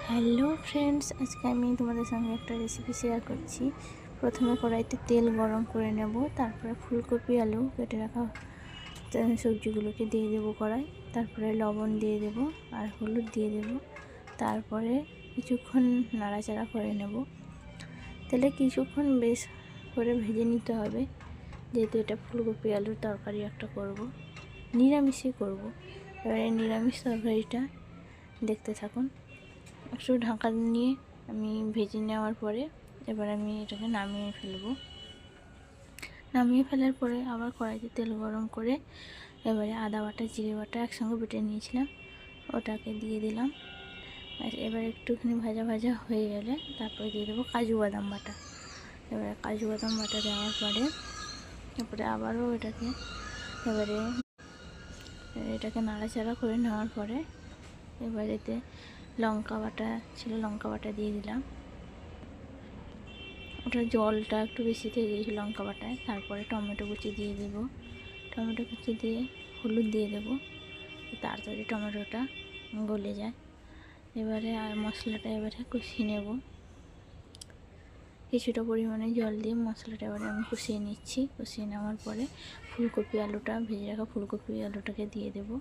Hello friends, আজকে আমি তোমাদের সঙ্গে একটা রেসিপি শেয়ার করছি। প্রথমে কড়াইতে তেল গরম করে নেব, তারপরে ফুলকপি আলু কেটে রাখা সবজিগুলোকে দিয়ে দেবো কড়াই। তারপরে লবণ দিয়ে দেব আর হলুদ দিয়ে দেব। তারপরে কিছুক্ষণ নাড়াচাড়া করে নেব। তাহলে কিছুক্ষণ বেশ করে ভেজে নিতে হবে, যেহেতু এটা ফুলকপি আলুর তরকারি একটা করব, নিরামিষই করব। এবারে নিরামিষ তরকারিটা দেখতে থাকুন। একটু ঢাকা নিয়ে আমি ভেজে নেওয়ার পরে এবার আমি এটাকে নামিয়ে ফেলবো। নামিয়ে ফেলার পরে আবার কড়াইতে তেল গরম করে এবারে আদা বাটা জিরে বাটা একসঙ্গে বেটে নিয়েছিলাম, ওটাকে দিয়ে দিলাম। আর এবার একটুখানি ভাজা ভাজা হয়ে গেলে তারপরে দিয়ে দেবো কাজু বাদাম বাটা। এবারে কাজু বাদাম বাটা দেওয়ার পরে তারপরে আবারও এটাকে নাড়াচাড়া করে নেওয়ার পরে এবার এতে লঙ্কা বাটা ছিল, লঙ্কা বাটা দিয়ে দিলাম। ওটা জলটা একটু বেশি থেকে গিয়েছে লঙ্কা বাটায়। তারপরে টমেটো কুচি দিয়ে দেবো, টমেটো কুচি দিয়ে হলুদ দিয়ে দেবো, তাড়াতাড়ি টমেটোটা গলে যায়। এবারে আর মশলাটা এবারে কষিয়ে নেব। কিছুটা পরিমাণে জল দিয়ে মশলাটা এবারে আমি কষিয়ে নিচ্ছি। কষিয়ে নেওয়ার পরে ফুলকপি আলুটা, ভেজে রাখা ফুলকপি আলুটাকে দিয়ে দেব।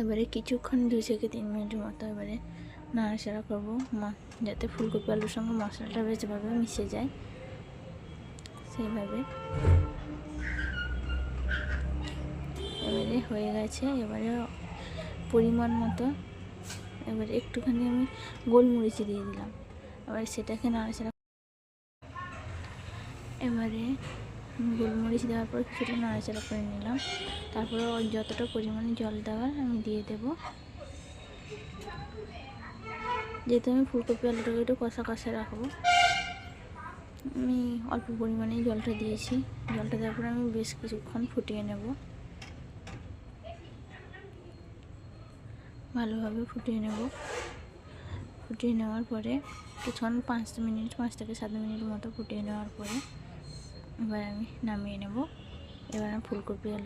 এবারে কিছুক্ষণ 2 থেকে 3 মিনিটের মতো এবারে নাড়াচাড়া করবো, যাতে ফুলকপি আলুর সঙ্গে মশলাটা বেশভাবে মিশে যায়, সেইভাবে। এবারে হয়ে গেছে। এবারে পরিমাণ মতো এবারে একটুখানি আমি গোলমরিচ দিয়ে দিলাম। এবারে সেটাকে নাড়াচাড়া, এবারে গোলমরিচ দেওয়ার পর কিছুটা নাড়াচাড়া করে নিলাম। তারপরে যতটা পরিমাণে জল দেওয়ার আমি দিয়ে দেব। যেহেতু আমি ফুলকপি আলুটাকে একটু কষা কষা রাখবো, আমি অল্প পরিমাণেই জলটা দিয়েছি। জলটা দেওয়ার পরে আমি বেশ কিছুক্ষণ ফুটিয়ে নেব, ভালোভাবে ফুটিয়ে নেব। ফুটিয়ে নেওয়ার পরে কিছুক্ষণ 5 থেকে 7 মিনিট মতো ফুটিয়ে নেওয়ার পরে এবার আমি নামিয়ে নেব। এবার আমি ফুলকপি আলু